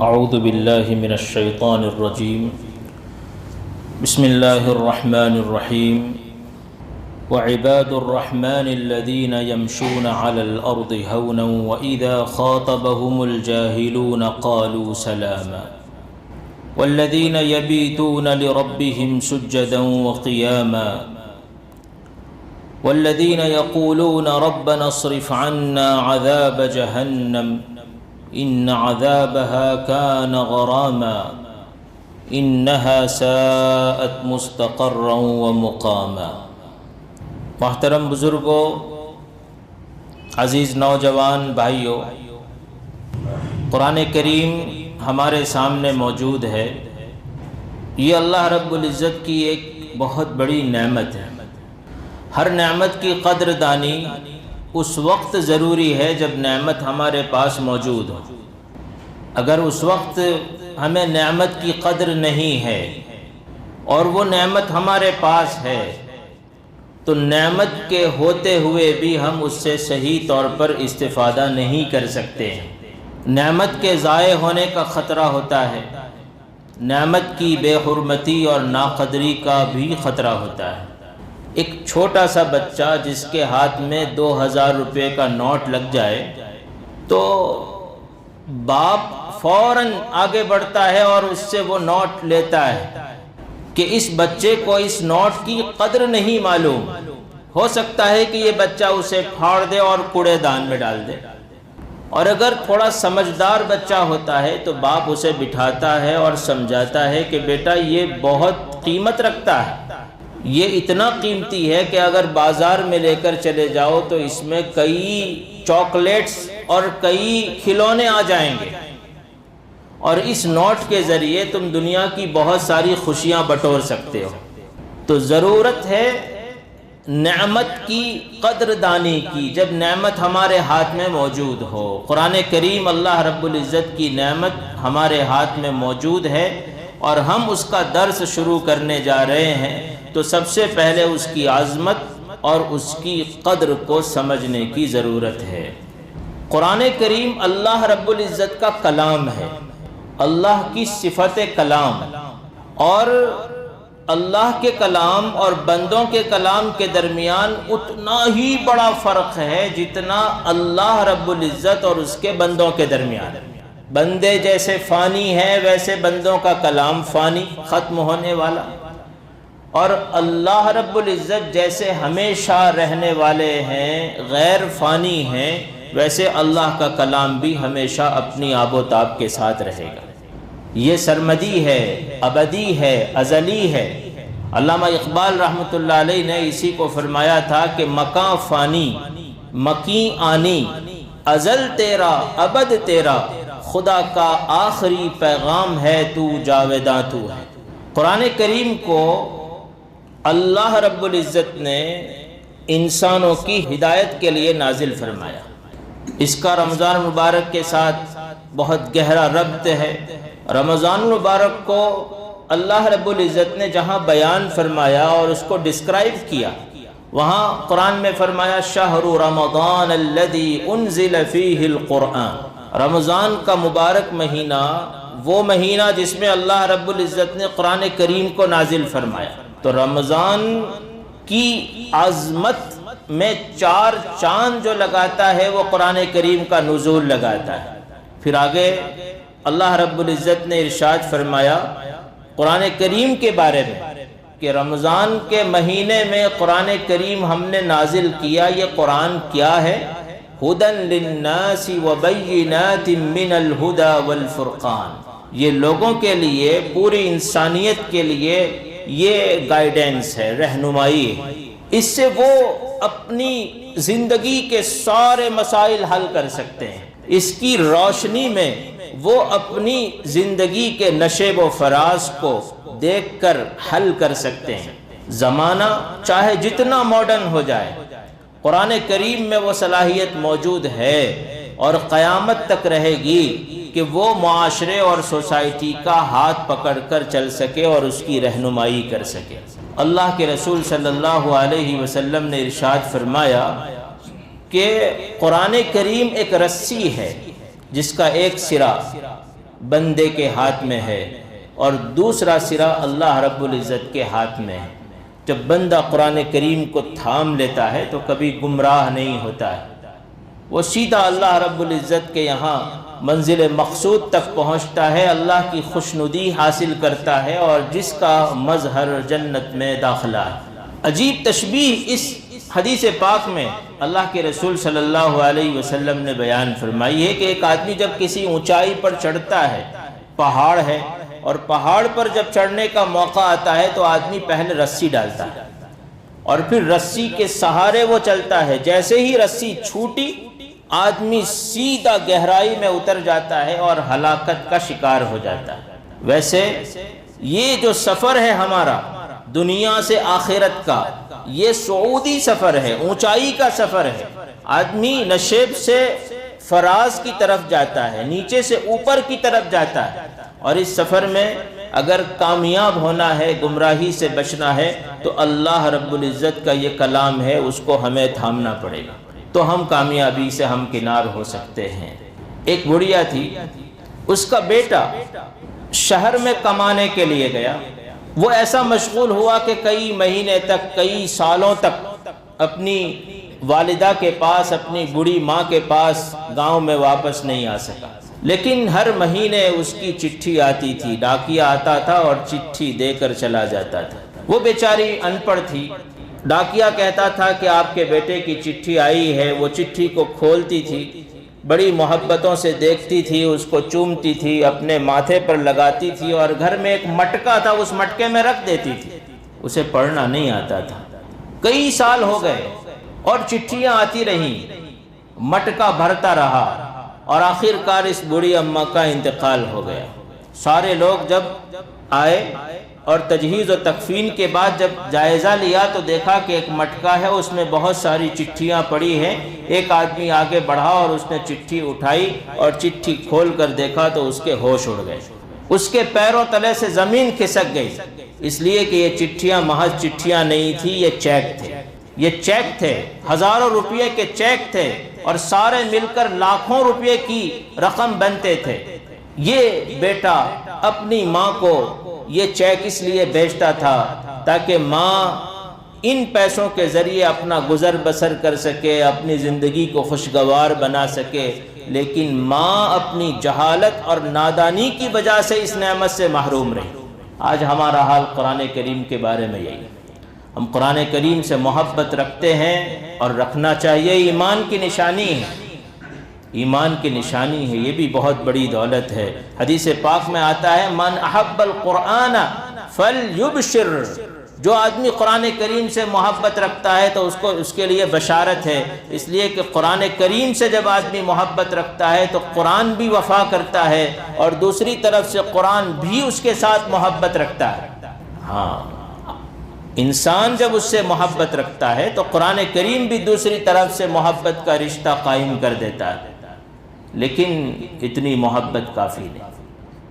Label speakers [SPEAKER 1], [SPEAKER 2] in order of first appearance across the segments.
[SPEAKER 1] اعوذ باللہ من الشیطان الرجیم بسم اللہ الرحمن الرحیم وعباد الرحمن الذین یمشون علی الارض ہونا واذا خاطبهم الجاہلون قالوا سلاما والذین یبیتون لربهم سجدا وقیاما والذین یقولون ربنا اصرف عنا عذاب جہنم ان عذابها كان غراما انها ساءت مستقرا ومقاما۔ محترم بزرگوں، عزیز نوجوان بھائیوں، قرآن کریم ہمارے سامنے موجود ہے۔ یہ اللہ رب العزت کی ایک بہت بڑی نعمت ہے۔ ہر نعمت کی قدر دانی اس وقت ضروری ہے جب نعمت ہمارے پاس موجود ہو۔ اگر اس وقت ہمیں نعمت کی قدر نہیں ہے اور وہ نعمت ہمارے پاس ہے تو نعمت کے ہوتے ہوئے بھی ہم اس سے صحیح طور پر استفادہ نہیں کر سکتے ہیں۔ نعمت کے ضائع ہونے کا خطرہ ہوتا ہے، نعمت کی بے حرمتی اور ناقدری کا بھی خطرہ ہوتا ہے۔ ایک چھوٹا سا بچہ جس کے ہاتھ میں 2000 روپے کا نوٹ لگ جائے تو باپ فوراً آگے بڑھتا ہے اور اس سے وہ نوٹ لیتا ہے کہ اس بچے کو اس نوٹ کی قدر نہیں معلوم۔ ہو سکتا ہے کہ یہ بچہ اسے پھاڑ دے اور کوڑے دان میں ڈال دے، اور اگر تھوڑا سمجھدار بچہ ہوتا ہے تو باپ اسے بٹھاتا ہے اور سمجھاتا ہے کہ بیٹا یہ بہت قیمت رکھتا ہے، یہ اتنا قیمتی ہے کہ اگر بازار میں لے کر چلے جاؤ تو اس میں کئی چاکلیٹس اور کئی کھلونے آ جائیں گے، اور اس نوٹ کے ذریعے تم دنیا کی بہت ساری خوشیاں بٹور سکتے ہو۔ تو ضرورت ہے نعمت کی قدر دانی کی جب نعمت ہمارے ہاتھ میں موجود ہو۔ قرآن کریم اللہ رب العزت کی نعمت ہمارے ہاتھ میں موجود ہے اور ہم اس کا درس شروع کرنے جا رہے ہیں، تو سب سے پہلے اس کی عظمت اور اس کی قدر کو سمجھنے کی ضرورت ہے۔ قرآن کریم اللہ رب العزت کا کلام ہے، اللہ کی صفت کلام، اور اللہ کے کلام اور بندوں کے کلام کے درمیان اتنا ہی بڑا فرق ہے جتنا اللہ رب العزت اور اس کے بندوں کے درمیان۔ بندے جیسے فانی ہیں ویسے بندوں کا کلام فانی، ختم ہونے والا، اور اللہ رب العزت جیسے ہمیشہ رہنے والے ہیں، غیر فانی ہیں، ویسے اللہ کا کلام بھی ہمیشہ اپنی آب و تاب کے ساتھ رہے گا۔ یہ سرمدی ہے، ابدی ہے، ازلی ہے۔ علامہ اقبال رحمۃ اللہ علیہ نے اسی کو فرمایا تھا کہ مکاں فانی مکیں آنی، ازل تیرا ابد تیرا، خدا کا آخری پیغام ہے تو جاویداں تو ہے۔ قرآن کریم کو اللہ رب العزت نے انسانوں کی ہدایت کے لیے نازل فرمایا۔ اس کا رمضان مبارک کے ساتھ بہت گہرا ربط ہے۔ رمضان مبارک کو اللہ رب العزت نے جہاں بیان فرمایا اور اس کو ڈسکرائب کیا، وہاں قرآن میں فرمایا شہر رمضان الذی انزل فیہ القرآن۔ رمضان کا مبارک مہینہ وہ مہینہ جس میں اللہ رب العزت نے قرآن کریم کو نازل فرمایا۔ تو رمضان کی عظمت میں 4 چاند جو لگاتا ہے وہ قرآن کریم کا نزول لگاتا ہے۔ پھر آگے اللہ رب العزت نے ارشاد فرمایا قرآن کریم کے بارے میں کہ رمضان کے مہینے میں قرآن کریم ہم نے نازل کیا۔ یہ قرآن کیا ہے؟ ہدی للناس وبینات من الہدی والفرقان، یہ لوگوں کے لیے، پوری انسانیت کے لیے یہ گائیڈنس ہے، رہنمائی ہے۔ اس سے وہ اپنی زندگی کے سارے مسائل حل کر سکتے ہیں۔ اس کی روشنی میں وہ اپنی زندگی کے نشیب و فراز کو دیکھ کر حل کر سکتے ہیں۔ زمانہ چاہے جتنا ماڈرن ہو جائے، قرآن کریم میں وہ صلاحیت موجود ہے اور قیامت تک رہے گی کہ وہ معاشرے اور سوسائٹی کا ہاتھ پکڑ کر چل سکے اور اس کی رہنمائی کر سکے۔ اللہ کے رسول صلی اللہ علیہ وسلم نے ارشاد فرمایا کہ قرآن کریم ایک رسی ہے جس کا ایک سرا بندے کے ہاتھ میں ہے اور دوسرا سرا اللہ رب العزت کے ہاتھ میں ہے۔ جب بندہ قرآن کریم کو تھام لیتا ہے تو کبھی گمراہ نہیں ہوتا ہے، وہ سیدھا اللہ رب العزت کے یہاں منزل مقصود تک پہنچتا ہے، اللہ کی خوشنودی حاصل کرتا ہے اور جس کا مظہر جنت میں داخلہ ہے۔ عجیب تشبیہ اس حدیث پاک میں اللہ کے رسول صلی اللہ علیہ وسلم نے بیان فرمائی ہے کہ ایک آدمی جب کسی اونچائی پر چڑھتا ہے، پہاڑ ہے، اور پہاڑ پر جب چڑھنے کا موقع آتا ہے تو آدمی پہلے رسی ڈالتا ہے اور پھر رسی کے سہارے وہ چلتا ہے۔ جیسے ہی رسی چھوٹی آدمی سیدھا گہرائی میں اتر جاتا ہے اور ہلاکت کا شکار ہو جاتا ہے۔ ویسے یہ جو سفر ہے ہمارا دنیا سے آخرت کا، یہ صعودی سفر ہے، اونچائی کا سفر ہے۔ آدمی نشیب سے فراز کی طرف جاتا ہے، نیچے سے اوپر کی طرف جاتا ہے، اور اس سفر میں اگر کامیاب ہونا ہے، گمراہی سے بچنا ہے، تو اللہ رب العزت کا یہ کلام ہے، اس کو ہمیں تھامنا پڑے گا، تو ہم کامیابی سے ہمکنار ہو سکتے ہیں۔ ایک بڑھیا تھی، اس کا بیٹا شہر میں کمانے کے لیے گیا، وہ ایسا مشغول ہوا کہ کئی مہینے تک، کئی سالوں تک اپنی والدہ کے پاس، اپنی بوڑھی ماں کے پاس گاؤں میں واپس نہیں آ سکا، لیکن ہر مہینے اس کی چٹھی آتی تھی، ڈاکیا آتا تھا اور چٹھی دے کر چلا جاتا تھا۔ وہ بیچاری ان پڑھ تھی، ڈاکیا کہتا تھا کہ آپ کے بیٹے کی چٹھی آئی ہے، وہ چٹھی کو کھولتی تھی، بڑی محبتوں سے دیکھتی تھی، اس کو چومتی تھی، اپنے ماتھے پر لگاتی تھی، اور گھر میں ایک مٹکا تھا، اس مٹکے میں رکھ دیتی تھی۔ اسے پڑھنا نہیں آتا تھا، کئی سال ہو گئے اور چٹھیاں آتی رہیں، مٹکا بھرتا رہا، اور آخر کار اس بوڑھی اماں کا انتقال ہو گیا۔ سارے لوگ جب آئے اور تجہیز و تکفین کے بعد جب جائزہ لیا تو دیکھا کہ ایک مٹکا ہے، اس میں بہت ساری چٹھیاں پڑی ہیں۔ ایک آدمی آگے بڑھا اور اس نے چٹھی اٹھائی اور چٹھی کھول کر دیکھا تو اس کے ہوش اڑ گئے، اس کے پیروں تلے سے زمین کھسک گئی، اس لیے کہ یہ چٹھیاں محض چٹھیاں نہیں تھی، یہ چیک تھے، یہ چیک تھے، ہزاروں روپے کے چیک تھے، اور سارے مل کر لاکھوں روپے کی رقم بنتے تھے۔ یہ بیٹا اپنی ماں کو یہ چیک اس لیے بھیجتا تھا تاکہ ماں ان پیسوں کے ذریعے اپنا گزر بسر کر سکے، اپنی زندگی کو خوشگوار بنا سکے، لیکن ماں اپنی جہالت اور نادانی کی وجہ سے اس نعمت سے محروم رہی۔ آج ہمارا حال قرآن کریم کے بارے میں یہی ہے، ہم قرآن کریم سے محبت رکھتے ہیں اور رکھنا چاہیے، ایمان کی نشانی ہے، ایمان کی نشانی ہے، یہ بھی بہت بڑی دولت ہے۔ حدیث پاک میں آتا ہے من احب القرآن فلیبشر، جو آدمی قرآن کریم سے محبت رکھتا ہے تو اس کے لیے بشارت ہے، اس لیے کہ قرآن کریم سے جب آدمی محبت رکھتا ہے تو قرآن بھی وفا کرتا ہے، اور دوسری طرف سے قرآن بھی اس کے ساتھ محبت رکھتا ہے۔ ہاں، انسان جب اس سے محبت رکھتا ہے تو قرآن کریم بھی دوسری طرف سے محبت کا رشتہ قائم کر دیتا ہے، لیکن اتنی محبت کافی نہیں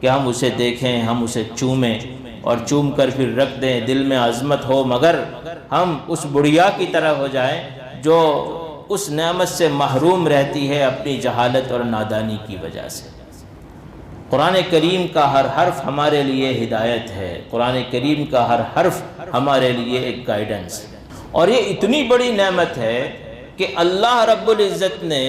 [SPEAKER 1] کہ ہم اسے دیکھیں، ہم اسے چومیں اور چوم کر پھر رکھ دیں، دل میں عظمت ہو، مگر ہم اس بڑھیا کی طرح ہو جائیں جو اس نعمت سے محروم رہتی ہے اپنی جہالت اور نادانی کی وجہ سے۔ قرآن کریم کا ہر حرف ہمارے لیے ہدایت ہے، قرآن کریم کا ہر حرف ہمارے لیے ایک گائیڈنس ہے، اور یہ اتنی بڑی نعمت ہے کہ اللہ رب العزت نے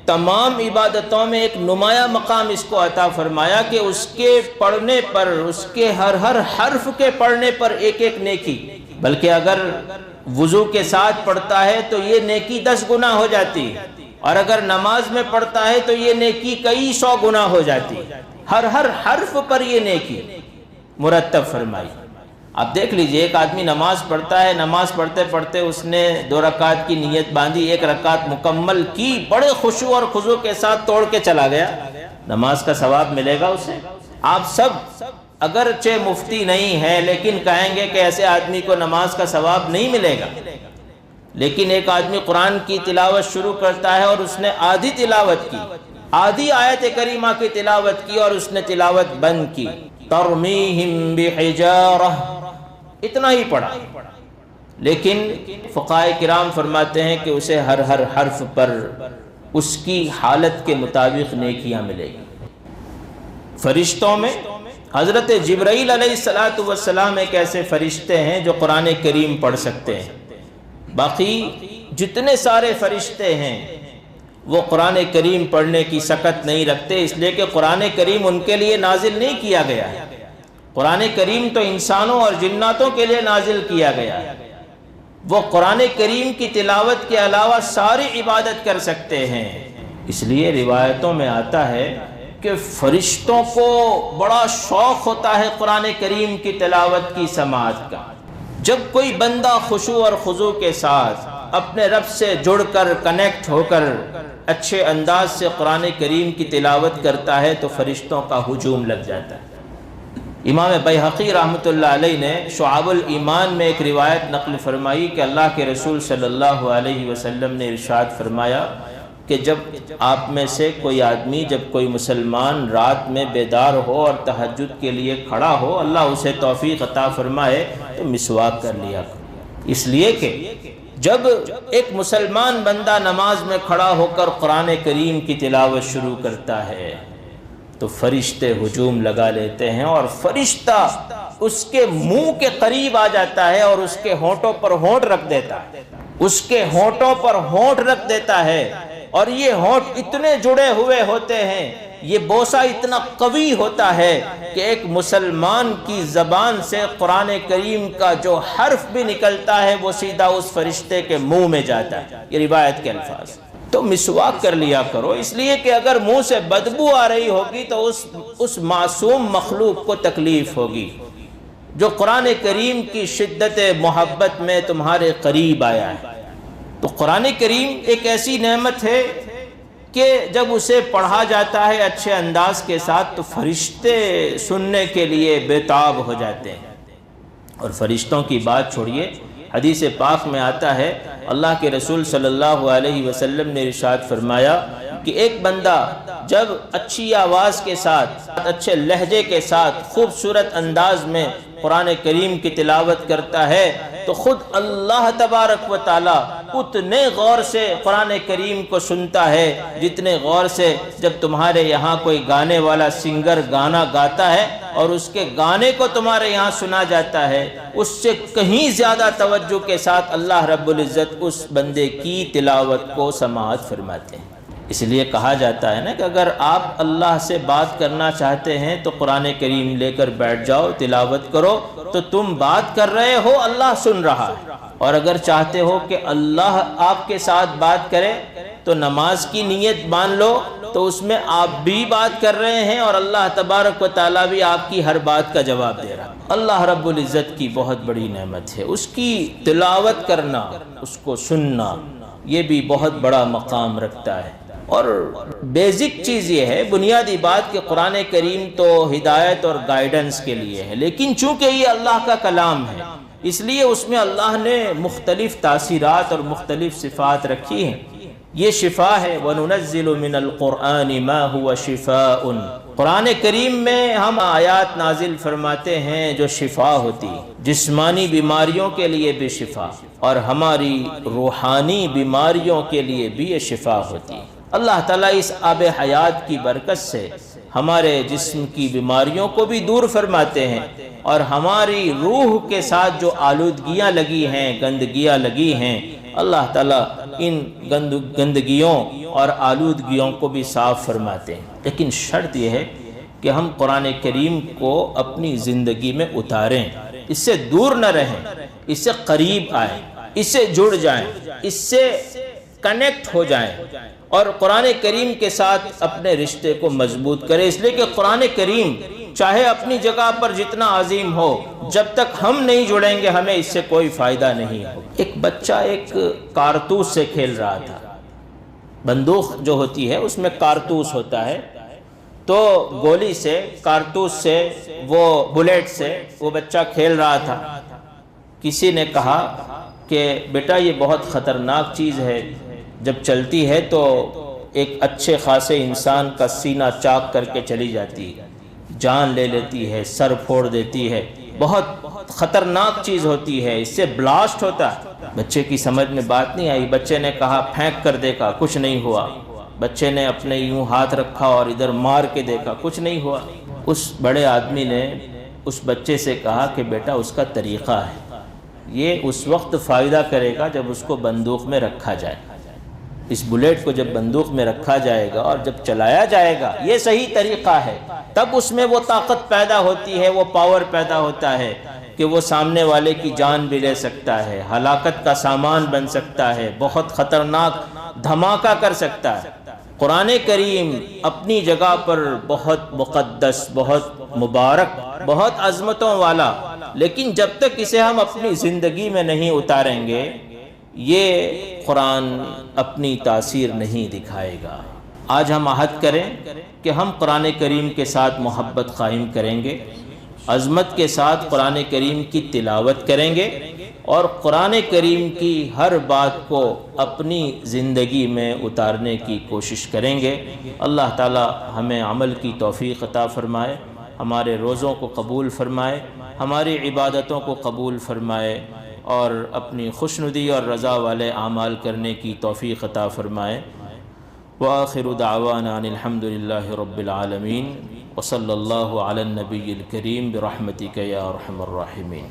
[SPEAKER 1] تمام عبادتوں میں ایک نمایاں مقام اس کو عطا فرمایا کہ اس کے پڑھنے پر، اس کے ہر حرف کے پڑھنے پر ایک ایک نیکی، بلکہ اگر وضو کے ساتھ پڑھتا ہے تو یہ نیکی 10 گنا ہو جاتی، اور اگر نماز میں پڑھتا ہے تو یہ نیکی کئی 100 گنا ہو جاتی، ہر حرف پر یہ نیکی مرتب فرمائی۔ آپ دیکھ لیجئے، ایک آدمی نماز پڑھتا ہے، نماز پڑھتے پڑھتے اس نے 2 رکعت کی نیت باندھی، 1 رکعت مکمل کی، بڑے خشوع اور خضوع کے ساتھ توڑ کے چلا گیا، نماز کا ثواب ملے گا اسے؟ آپ سب اگرچہ مفتی نہیں ہے لیکن کہیں گے کہ ایسے آدمی کو نماز کا ثواب نہیں ملے گا، لیکن ایک آدمی قرآن کی تلاوت شروع کرتا ہے اور اس نے آدھی تلاوت کی، آدھی آیت کریمہ کی تلاوت کی اور اس نے تلاوت بند کی، ترمیہم بحجارہ، اتنا ہی پڑھا، لیکن فقہائے کرام فرماتے ہیں کہ اسے ہر حرف پر اس کی حالت کے مطابق نیکیاں ملے گی۔ فرشتوں میں حضرت جبرائیل علیہ الصلاۃ والسلام ایک ایسے فرشتے ہیں جو قرآن کریم پڑھ سکتے ہیں۔ باقی جتنے سارے فرشتے ہیں وہ قرآن کریم پڑھنے کی سکت نہیں رکھتے، اس لیے کہ قرآن کریم ان کے لیے نازل نہیں کیا گیا ہے۔ قرآن کریم تو انسانوں اور جناتوں کے لیے نازل کیا گیا ہے۔ وہ قرآن کریم کی تلاوت کے علاوہ ساری عبادت کر سکتے ہیں۔ اس لیے روایتوں میں آتا ہے کہ فرشتوں کو بڑا شوق ہوتا ہے قرآن کریم کی تلاوت کی سماعت کا۔ جب کوئی بندہ خشوع اور خضوع کے ساتھ اپنے رب سے جڑ کر کنیکٹ ہو کر اچھے انداز سے قرآن کریم کی تلاوت کرتا ہے تو فرشتوں کا ہجوم لگ جاتا ہے۔ امام بیہقی رحمۃ اللہ علیہ نے شعب الایمان میں ایک روایت نقل فرمائی کہ اللہ کے رسول صلی اللہ علیہ وسلم نے ارشاد فرمایا کہ جب آپ میں سے کوئی آدمی، جب کوئی مسلمان رات میں بیدار ہو اور تہجد کے لیے کھڑا ہو، اللہ اسے توفیق عطا فرمائے تو مسواک کر لیا کرو۔ اس لیے کہ جب ایک مسلمان بندہ نماز میں کھڑا ہو کر قرآن کریم کی تلاوت شروع کرتا ہے تو فرشتے ہجوم لگا لیتے ہیں اور فرشتہ اس کے منہ کے قریب آ جاتا ہے اور اس کے ہونٹوں پر ہونٹ رکھ دیتا ہے، اس کے ہونٹوں پر ہونٹ رکھ دیتا ہے، اور یہ ہونٹ اتنے جڑے ہوئے ہوتے ہیں، یہ بوسہ اتنا قوی ہوتا ہے کہ ایک مسلمان کی زبان سے قرآن کریم کا جو حرف بھی نکلتا ہے وہ سیدھا اس فرشتے کے منہ میں جاتا ہے۔ یہ روایت کے الفاظ۔ تو مسواک کر لیا کرو، اس لیے کہ اگر منہ سے بدبو آ رہی ہوگی تو اس معصوم مخلوق کو تکلیف ہوگی جو قرآن کریم کی شدت محبت میں تمہارے قریب آیا ہے۔ تو قرآن کریم ایک ایسی نعمت ہے کہ جب اسے پڑھا جاتا ہے اچھے انداز کے ساتھ تو فرشتے سننے کے لیے بےتاب ہو جاتے ہیں۔ اور فرشتوں کی بات چھوڑیے، حدیث پاک میں آتا ہے اللہ کے رسول صلی اللہ علیہ وسلم نے ارشاد فرمایا کہ ایک بندہ جب اچھی آواز کے ساتھ، اچھے لہجے کے ساتھ، خوبصورت انداز میں قرآن کریم کی تلاوت کرتا ہے تو خود اللہ تبارک و تعالیٰ اتنے غور سے قرآن کریم کو سنتا ہے جتنے غور سے جب تمہارے یہاں کوئی گانے والا سنگر گانا گاتا ہے اور اس کے گانے کو تمہارے یہاں سنا جاتا ہے، اس سے کہیں زیادہ توجہ کے ساتھ اللہ رب العزت اس بندے کی تلاوت کو سماعت فرماتے ہیں۔ اس لیے کہا جاتا ہے نا کہ اگر آپ اللہ سے بات کرنا چاہتے ہیں تو قرآن کریم لے کر بیٹھ جاؤ، تلاوت کرو، تو تم بات کر رہے ہو، اللہ سن رہا ہے۔ اور اگر چاہتے ہو کہ اللہ آپ کے ساتھ بات کرے تو نماز کی نیت مان لو، تو اس میں آپ بھی بات کر رہے ہیں اور اللہ تبارک و تعالیٰ بھی آپ کی ہر بات کا جواب دے رہا ہے۔ اللہ رب العزت کی بہت بڑی نعمت ہے، اس کی تلاوت کرنا، اس کو سننا، یہ بھی بہت بڑا مقام رکھتا ہے۔ اور بیسک چیز یہ ہے، بنیادی بات کہ قرآن کریم تو ہدایت اور گائیڈنس کے لیے ہے، لیکن چونکہ یہ اللہ کا کلام ہے اس لیے اس میں اللہ نے مختلف تاثیرات اور مختلف صفات رکھی ہیں۔ یہ شفا ہے، وَنُنَزِّلُ مِنَ الْقُرْآنِ مَا هُوَ شِفَاءٌ۔ قرآن کریم میں ہم آیات نازل فرماتے ہیں جو شفا ہوتی، جسمانی بیماریوں کے لیے بھی شفا اور ہماری روحانی بیماریوں کے لیے بھی یہ شفا ہوتی۔ اللہ تعالیٰ اس آب حیات کی برکت سے ہمارے جسم کی بیماریوں کو بھی دور فرماتے ہیں، اور ہماری روح کے ساتھ جو آلودگیاں لگی ہیں، گندگیاں لگی ہیں، اللہ تعالیٰ ان گندگیوں اور آلودگیوں کو بھی صاف فرماتے ہیں۔ لیکن شرط یہ ہے کہ ہم قرآن کریم کو اپنی زندگی میں اتاریں، اس سے دور نہ رہیں، اس سے قریب آئیں، اس سے جڑ جائیں، اس سے کنیکٹ ہو جائیں اور قرآن کریم کے ساتھ اپنے رشتے کو مضبوط کریں۔ اس لیے کہ قرآن کریم چاہے اپنی جگہ پر جتنا عظیم ہو، جب تک ہم نہیں جڑیں گے ہمیں اس سے کوئی فائدہ نہیں ہو۔ ایک بچہ ایک کارتوس سے کھیل رہا تھا، بندوق جو ہوتی ہے اس میں کارتوس ہوتا ہے، تو گولی سے، کارتوس سے، وہ بلیٹ سے وہ بچہ کھیل رہا تھا۔ کسی نے کہا کہ بیٹا یہ بہت خطرناک چیز ہے، جب چلتی ہے تو ایک اچھے خاصے انسان کا سینہ چاک کر کے چلی جاتی ہے، جان لے لیتی ہے، سر پھوڑ دیتی ہے، بہت خطرناک چیز ہوتی ہے، اس سے بلاسٹ ہوتا ہے۔ بچے کی سمجھ میں بات نہیں آئی، بچے نے کہا پھینک کر دیکھا، کچھ نہیں ہوا۔ بچے نے اپنے یوں ہاتھ رکھا اور ادھر مار کے دیکھا، کچھ نہیں ہوا۔ اس بڑے آدمی نے اس بچے سے کہا کہ بیٹا اس کا طریقہ ہے، یہ اس وقت فائدہ کرے گا جب اس کو بندوق میں رکھا جائے، اس بلیٹ کو جب بندوق میں رکھا جائے گا اور جب چلایا جائے گا، یہ صحیح طریقہ ہے، تب اس میں وہ طاقت پیدا ہوتی ہے، وہ پاور پیدا ہوتا ہے کہ وہ سامنے والے کی جان بھی لے سکتا ہے، ہلاکت کا سامان بن سکتا ہے، بہت خطرناک دھماکہ کر سکتا ہے۔ قرآن کریم اپنی جگہ پر بہت مقدس، بہت مبارک، بہت عظمتوں والا، لیکن جب تک اسے ہم اپنی زندگی میں نہیں اتاریں گے یہ قرآن اپنی تاثیر نہیں دکھائے گا۔ آج ہم عہد کریں کہ ہم قرآن کریم کے ساتھ محبت قائم کریں گے، عظمت کے ساتھ قرآن کریم کی تلاوت کریں گے اور قرآن کریم کی ہر بات کو اپنی زندگی میں اتارنے کی کوشش کریں گے۔ اللہ تعالی ہمیں عمل کی توفیق عطا فرمائے، ہمارے روزوں کو قبول فرمائے، ہماری عبادتوں کو قبول فرمائے اور اپنی خوشنودی اور رضا والے اعمال کرنے کی توفیق عطا فرمائے۔ وآخر دعوانا ان الحمد للہ رب العالمین وصلی اللہ علی النبی الکریم برحمتک یا ارحم الراحمین۔